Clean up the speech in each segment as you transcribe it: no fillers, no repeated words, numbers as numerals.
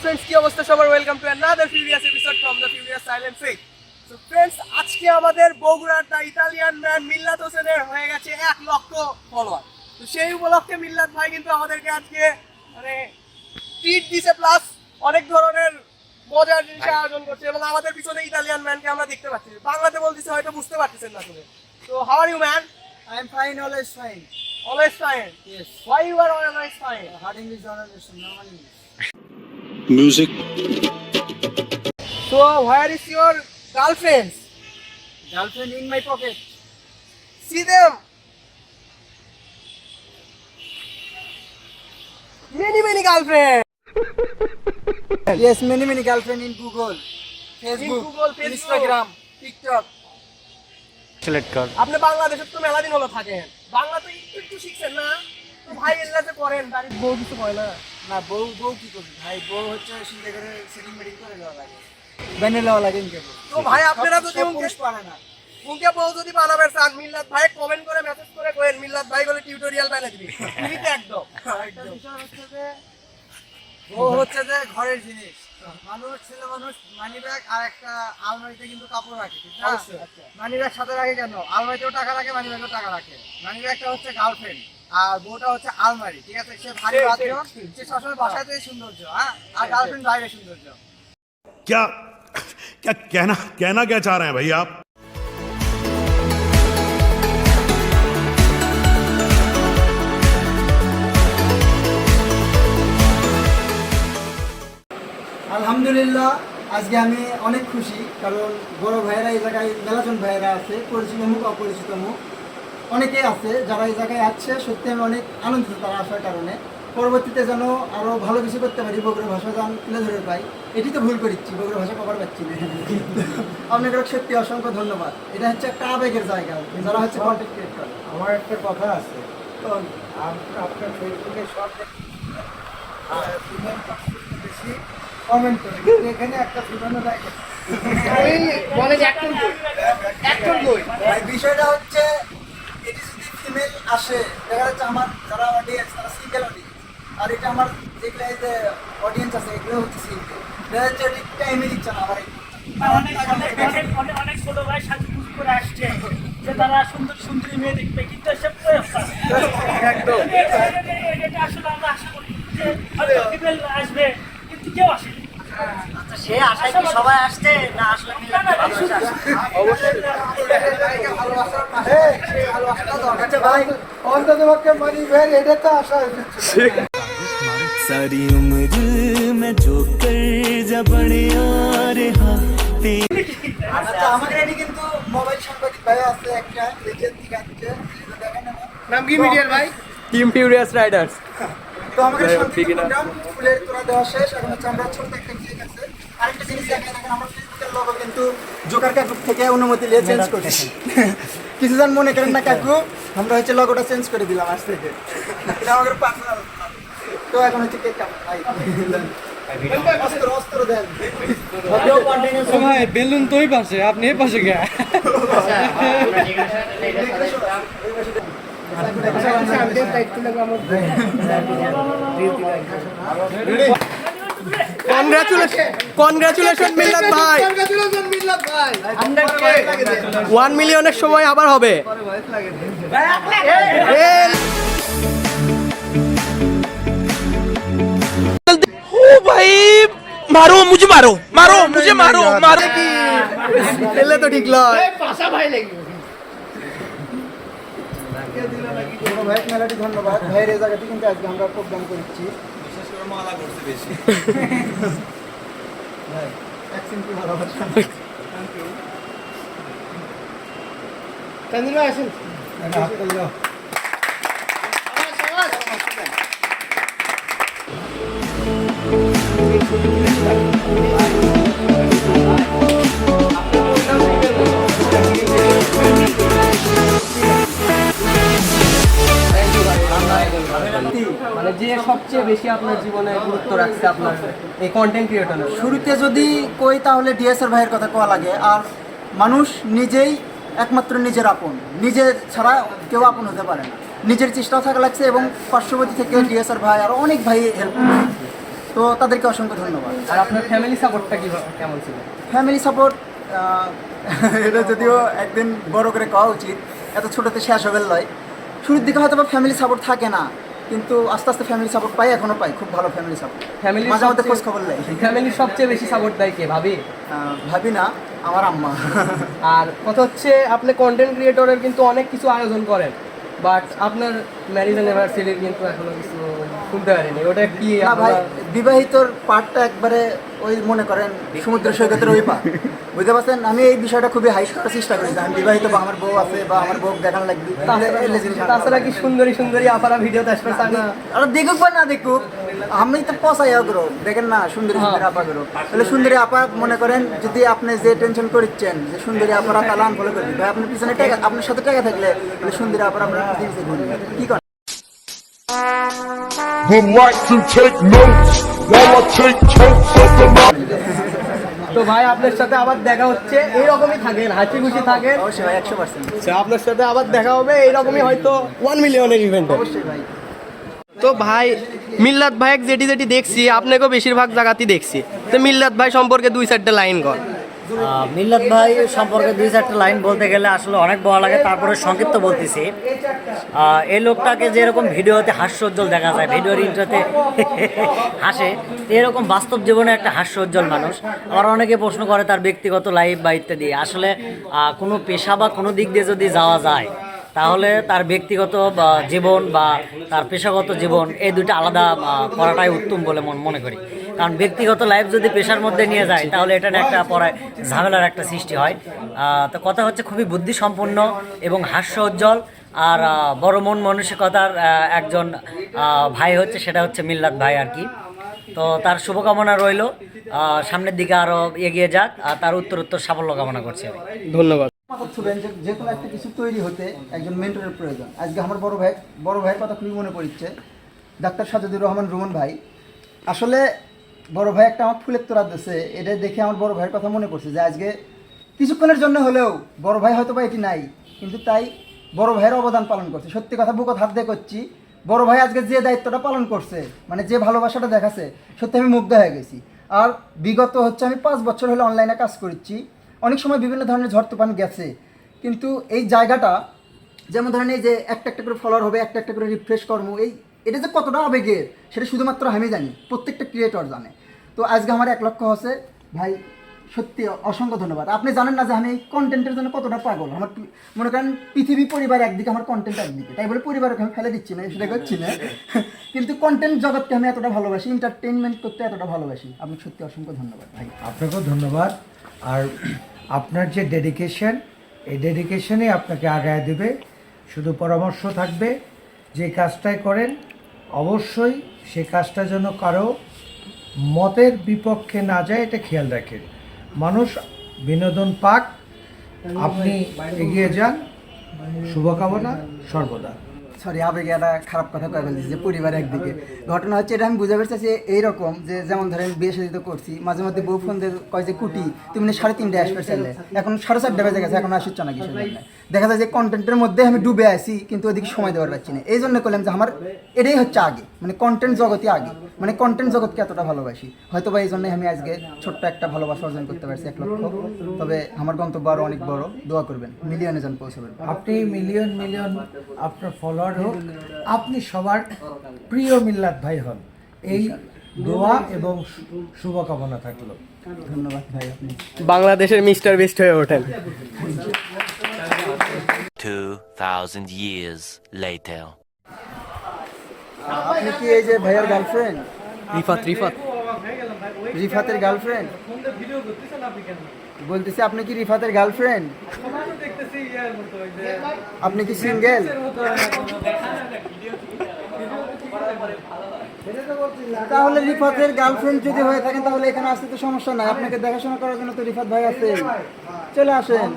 Friends কি অবস্থা সবার welcome to another furious episode from the furious silent fake. So friends আজকে আমাদের বগুড়ার দা ইতালিয়ান ম্যান মিল্লাত হোসেনের হয়ে গেছে 1 লক্ষ ফলোয়ার। তো সেই উপলক্ষে মিল্লাত ভাই কিন্তু আমাদেরকে আজকে মানে ট্রিট দিছে, প্লাস অনেক ধরনের মজার জিনিস আয়োজন করছে এবং আমাদের পিছনে ইতালিয়ান ম্যানকে আমরা দেখতে পাচ্ছি। বাংলাতে বলতেছে হয়তো বুঝতে পারতেছেন না শুনে। So how are you man? I am fine, always fine. Always fine. Yes. Why you are always fine? Hard English journalism, normal English. Music. So where is your girlfriends? Girlfriend in my pocket. See them. Many girlfriends. Yes, many girlfriend in Google, Facebook, Google, Facebook. Instagram, TikTok. Select card. আপনি বাংলাদেশে তো মেলা দিন হলো থাকেন, বাংলা তো একটু শিখছেন না? তো ভাই এলাতে করেন, বাড়ির বউ কিছু কয় না? না বউ কি করবে ভাই, বউ হচ্ছে সিন্ধে করে সেটিং মেটিং করে দেওয়া লাগে, বেনে দেওয়া লাগে ইনকে বউ। তো ভাই আপনারা যদি পুরুষ পারে না। উনকে বউ যদি বানাবে চান, মিল্লাত ভাই কমেন্ট করে মেসেজ করে কইেন, মিল্লাত ভাই বলে টিউটোরিয়াল বানিয়ে দিবি। ফ্রিতে একদম। একটা বিষয় হচ্ছে যে বউ হচ্ছে যে ঘরের জিনিস, মানুষ ছেলে মানুষ মানি ব্যাগ আর একটা আলমারিতে কিন্তু কাপড় রাখে, ঠিক না? অবশ্যই। মানি ব্যাগ সাথে রাখে কেন? আলমারিতেও টাকা রাখে, মানি ব্যাগেও টাকা রাখে। মানি ব্যাগটা হচ্ছে গার্লফ্রেন্ড আর বউটা হচ্ছে আলমারি, ঠিক আছে? সে ভারী বাধ্য, সে সবসময় বাসাতেই সৌন্দর্য, হ্যাঁ, আর গার্লফ্রেন্ড বাইরে সৌন্দর্য। क्या क्या कहना क्या चाह रहे हैं भाई आप? আলহামদুলিল্লাহ আজকে আমি অনেক খুশি, কারণ বড় ভাইয়েরা এই জায়গায় মেলাজন ভাইয়েরা আছে, পরিচিত মুখ অপরিচিত মুখ অনেকেই আছে যারা এই জায়গায় আসছে। সত্যি আমি অনেক আনন্দিত তারা আসার কারণে। পরবর্তীতে যেন আরও ভালো কিছু করতে পারি, বগুড়া ভাষা যেন তুলে ধরে পাই। এটি তো ভুল করেছি, বগুড়া ভাষা কভার পাচ্ছি না। আপনাকে সত্যি অসংখ্য ধন্যবাদ। এটা হচ্ছে একটা আবেগের জায়গা, যারা হচ্ছে কন্টেন্ট ক্রিয়েট করে। আমার একটা কথা আছে, তো আপনার ফেসবুকে সব বেশি কমেন্ট করে, কিন্তু এখানে একটা ফিমেলও দেখে। বলে যে একটু বই ভাই বিষয়টা হচ্ছে এটি যদি ফিমেল আসে, দেখা যাচ্ছে আমার যারা অডিয়েন্স তারা সিঙ্গেল অডিয়েন্স, আর এটা আমার যেগুলো যে অডিয়েন্স আছে এগুলো হচ্ছে সিঙ্গেল। দেখা যাচ্ছে এটি টাইমে দিচ্ছে না আমার অনেক ছোট ভাই সাজুগুজু করে আসছে যে তারা সুন্দর সুন্দরী মেয়ে দেখবে, কিন্তু এসব একদম। এটা আসলে আমরা আশা করি যে হয়তো ফিমেল আসবে, কিন্তু কেউ আসে সে আশায় কি সবাই আসছে না আসলে ভালোবাসার পাশে সেই ভালোবাসাটা দরকার। আচ্ছা ভাই, অন্তত পক্ষে মানি ভাই এটা তো আশা হচ্ছে। सारी उम्र में जो कर जबड़े और हाथे। আচ্ছা আমাদের এটি কিন্তু মোবাইল সাংবাদিক ভাই আছে একটা লেজেন্ড থেকে আসছে, দেখেন না নাম কি মিডিয়ার ভাই? Team furious Riders. তো আমাদের শান্তিপূর্ণ প্রোগ্রাম ফুলের তোরা দেওয়া শেষ। এখন হচ্ছে আমরা ছোট্ট একটা কেক আছে, আরেকটা জিনিস দেখেন, এখন আমরা ফেসবুকের লোগো কিন্তু জোকার কাকু থেকে অনুমতি নিয়ে চেঞ্জ করেছি। কিছুজন মনে করেন না কাকু, আমরা হচ্ছে লোগোটা চেঞ্জ করে দিলাম আজ থেকে, এটা আমাদের পার্সোনাল। তো এখন হচ্ছে কেক কাট ভাই, অস্ত্র দেন। ভাই বেলুন তোই পাশে, আপনি এই পাশে গে। কনগ্রাচুলেশন মিল্লাত ভাই, 1 মিলিয়নের সময় আবার হবে। খেলে তো ঠিক লয়। ভাই মেলাটি ধন্যবাদ ভাইয়ের এই জায়গাটি কিন্তু আজকে আমরা প্রোগ্রাম করেছি। বিশেষ করে মালা করছে বেশি ভাই অ্যাকশন কি ভালোবাসা। থ্যাংক ইউ কান্দির ভাই আসুন। মানে যে সবচেয়ে বেশি আপনার জীবনে গুরুত্ব রাখছে আপনার এই কন্টেন্ট ক্রিয়েটর? শুরুতে যদি কই তাহলে ডিএসআর ভাইয়ের কথা কোয়া লাগে। আর মানুষ নিজেই একমাত্র নিজের আপন, নিজে ছাড়া কেউ আপন হতে পারে না। নিজের চেষ্টাও থাকা লাগছে এবং পার্শ্ববর্তী থেকে ডিএসআর ভাই আরও অনেক ভাই হেল্প করছে। তো তাদেরকে অসংখ্য ধন্যবাদ। আর আপনার ফ্যামিলি সাপোর্টটা কেমন ছিল? ফ্যামিলি সাপোর্ট এটা যদিও একদিন বড় করে কওয়া উচিত, এত ছোটোতে শেষ হবে লয়। শুরুর দিকে হয়তো বা ফ্যামিলি সাপোর্ট থাকে না, কিন্তু আস্তে আস্তে ফ্যামিলি সাপোর্ট পাই, এখনও পাই, খুব ভালো ফ্যামিলি সাপোর্ট। ফ্যামিলি মাঝে মধ্যে খোঁজ খবর নেই। ফ্যামিলির সবচেয়ে বেশি সাপোর্ট দেয় কে, ভাবি? ভাবি না, আমার আম্মা। আর কথা হচ্ছে আপনি কন্টেন্ট ক্রিয়েটরের কিন্তু অনেক কিছু আয়োজন করেন, বাট আপনার ম্যারিজ অ্যানিভার্সারির কিন্তু এখনো কিছু শুনতে পারিনি। ওটা কি? না ভাই, বিবাহিতর পার্টটা একবারে ওই মনে করেন সমুদ্র সৈকতের ওই পার, বুঝতে পারছেন? আমি এই বিষয়টা খুবই হাইট করার চেষ্টা করি যে আমি বিবাহিত বা আমার বউ আছে বা আমার বউ দেখানো লাগবে। তাছাড়া কি সুন্দরী সুন্দরী আপারা ভিডিওতে আসবে না? আর দেখুক বা না দেখুক, আমি তো পচাই করো, দেখেন না সুন্দরী সুন্দরী আপা করো। তাহলে সুন্দরী আপা মনে করেন যদি আপনি যে টেনশন করছেন যে সুন্দরী আপারা তাহলে আনফলো করবি ভাই, আপনার পিছনে টাকা, আপনার সাথে টাকা থাকলে তাহলে সুন্দরী আপারা আপনার পিছনে ঘুরবে। কি করেন? Would like to take notes while I take totes of the night. তো ভাই আপনার সাথে আবার দেখা হচ্ছে, এইরকমই থাকেন, হাসি খুশি থাকেন। অবশ্যই ভাই, 100%। আপনার সাথে আবার দেখা হবে এইরকমই, হয়তো 1 মিলিয়নের ইভেন্টে। অবশ্যই ভাই। তো ভাই মিল্লাত ভাই যেটি দেখছি, আপনাকেও বেশিরভাগ জায়গাতেই দেখছি, তো মিল্লাত ভাই সম্পর্কে 2-4টা লাইন কর। মিল্লাত ভাই সম্পর্কে 2-4টা লাইন বলতে গেলে আসলে অনেক বড় লাগে, তারপরে সংক্ষিপ্ত বলতেছি। এই লোকটাকে যেরকম ভিডিওতে হাস্যোজ্জ্বল দেখা যায়, ভিডিওর ইন্ট্রোতে হাসে, এরকম বাস্তব জীবনে একটা হাস্যোজ্জ্বল মানুষ। আবার অনেকে প্রশ্ন করে তার ব্যক্তিগত লাইফ বা ইত্যাদি। আসলে কোনো পেশা বা কোনো দিক দিয়ে যদি যাওয়া যায়, তাহলে তার ব্যক্তিগত জীবন বা তার পেশাগত জীবন এই দুইটা আলাদা করাটাই উত্তম বলে মনে করি। কারণ ব্যক্তিগত লাইফ যদি পেশার মধ্যে নিয়ে যায়, তাহলে এটা নিয়ে একটা পরে ঝামেলার একটা সৃষ্টি হয়। তো কথা হচ্ছে খুবই বুদ্ধিসম্পন্ন এবং হাস্যোজ্জ্বল আর বড় মন মানসিকতার একজন ভাই হচ্ছে, সেটা হচ্ছে মিল্লাত ভাই আর কি। তো তার শুভকামনা রইল, সামনের দিকে আরও এগিয়ে যাক, আর তার উত্তরোত্তর সাফল্য কামনা করছি। ধন্যবাদ। যে কোনো একটা কিছু তৈরি হতে একজন মেন্টরের প্রয়োজন। আজকে আমার বড় ভাইয়ের কথা খুবই মনে পড়ছে, ডাক্তার সাজেদুর রহমান রুমন ভাই। আসলে বড় ভাই একটা আমার ফুলের তোড়া দিয়েছে, এটা দেখে আমার বড় ভাইয়ের কথা মনে পড়ছে যে আজকে কিছুক্ষণের জন্য হলেও বড় ভাই হয়তো বা এটি নাই, কিন্তু তাই বড় ভাইয়ের অবদান পালন করছে। সত্যি কথা বুকত হাত দিয়ে করছি, বড় ভাই আজকে যে দায়িত্বটা পালন করছে, মানে যে ভালোবাসাটা দেখাচ্ছে, সত্যি আমি মুগ্ধ হয়ে গেছি। আর বিগত হচ্ছে আমি 5 বছর হলো অনলাইনে কাজ করছি, অনেক সময় বিভিন্ন ধরনের ঝড় তুফান গেছে, কিন্তু এই জায়গাটা যেমন ধরেন এই যে একটা করে ফলোয়ার হবে, একটা করে রিফ্রেশ কর্ম, এটা যে কতটা আবেগের সেটা শুধুমাত্র আমি জানি, প্রত্যেকটা ক্রিয়েটর জানে। তো আজকে আমার 1 লক্ষ হচ্ছে ভাই, সত্যি অসংখ্য ধন্যবাদ। আপনি জানেন না যে আমি এই কন্টেন্টের জন্য কতটা পাগল। আমার মনে করেন পৃথিবী পরিবার একদিকে, আমার কন্টেন্ট একদিকে, তাই বলে পরিবারকে আমি ফেলে দিচ্ছি না, সেটা করছি না, কিন্তু কন্টেন্ট জগৎকে আমি এতটা ভালোবাসি, এন্টারটেনমেন্ট করতে এতটা ভালোবাসি। আপনি সত্যি অসংখ্য ধন্যবাদ ভাই। আপনাকেও ধন্যবাদ। আর আপনার যে ডেডিকেশন, এই ডেডিকেশনে আপনাকে আগায় দেবে। শুধু পরামর্শ থাকবে, যে কাজটাই করেন অবশ্যই সে কাজটা যেন কারো মতের বিপক্ষে না যায়, এটা খেয়াল রাখেন। মানুষ বিনোদন পাক, আপনি এগিয়ে যান, শুভকামনা সর্বদা। সরি, আবেগে একটা খারাপ কথা কয়ে ফেলছি যে পরিবার একদিকে। ঘটনা হচ্ছে এটা আমি বুঝাতে চাইছি এইরকম যে যেমন ধরেন বিয়ে শাদী তো করছি, মাঝে মধ্যে বউ ফোন দিয়ে কয় যে কুটি তুমি 3:30 আসবে চাইলে, এখন 4:30 বেজে গেছে, এখন আসিচ্ছ না কিছু। দেখা যায় যে কন্টেন্টের মধ্যে আমি ডুবে আছি, কিন্তু ওদিকে সময় দেওয়ার পারছি না। এই জন্য করলাম যে আমার এটাই হচ্ছে আগে, মানে কন্টেন্ট জগতে আগে, মানে কন্টেন্ট জগৎকে এতটা ভালোবাসি। হয়তো বা এই জন্যই আমি আজকে ছোট্ট একটা ভালোবাসা অর্জন করতে পারছি, 1 লক্ষ। তবে আমার গন্তব্য আরও অনেক বড়, দোয়া করবেন, মিলিয়নে জন পৌঁছাবেন। আপনি মিলিয়ন আপনার ফলোয়ার হোক, আপনি সবার প্রিয় মিল্লাত ভাই হন, এই দোয়া এবং শুভকামনা থাকলো। ধন্যবাদ ভাই, আপনি বাংলাদেশের মিস্টার বেস্ট হয়ে ওঠেন। 2000 years later. আপনি কি এই যে ভাইয়ার গার্লফ্রেন্ড? রিফাতের গার্লফ্রেন্ড বলতেছি, আপনি কি রিফাতের গার্লফ্রেন্ড? আপনি কি সিঙ্গেল? তাহলে রিফাতের গার্লফ্রেন্ড যদি হয়ে থাকেন তাহলে এখানে আসতে তো সমস্যা নাই, আপনাকে দেখাশোনা করার জন্য তো রিফাত ভাই আছে, চলে আসেন।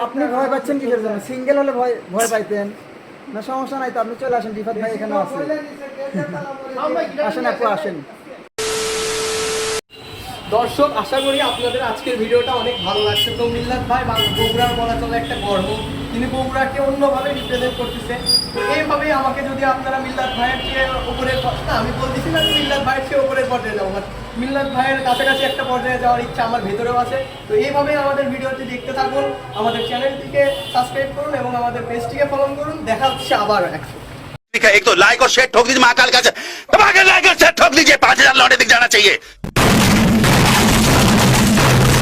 আপনি ভয় পাচ্ছেন কিসের জন্য? সিঙ্গেল হলে ভয় পাইতেন না, সমস্যা নাই তো, আপনি চলে আসেন, রিফাত ভাই এখানে আছে, আসেন আপু আসেন। দর্শক, আশা করি আপনাদের আজকের ভিডিওটা অনেক ভালো লাগছে। তো মিল্লাত ভাই বগুড়ার বলা চলে একটা গর্ব, তিনি বগুড়াকে অন্যভাবে রিপ্রেজেন্ট করতেছে। তো এইভাবেই আমাকে যদি আপনারা মিল্লাত ভাইয়ের চেয়ে উপরের না, আমি বলতেছি না মিল্লাত ভাইয়ের চেয়ে উপরের পর্যায়ে যাবো, বাট মিল্লাত ভাইয়ের কাছাকাছি একটা পর্যায়ে যাওয়ার ইচ্ছা আমার ভেতরেও আছে। তো এইভাবেই আমাদের ভিডিওটি দেখতে থাকুন, আমাদের চ্যানেলটিকে সাবস্ক্রাইব করুন এবং আমাদের পেজটিকে ফলো করুন। দেখা হচ্ছে আবার একসাথে। ठीक है, एक तो लाइक और शेयर ठोक दीजिए, महाकाल का दबा के लाइक और शेयर ठोक दीजिए, 5000 लौटे दिख जाना चाहिए।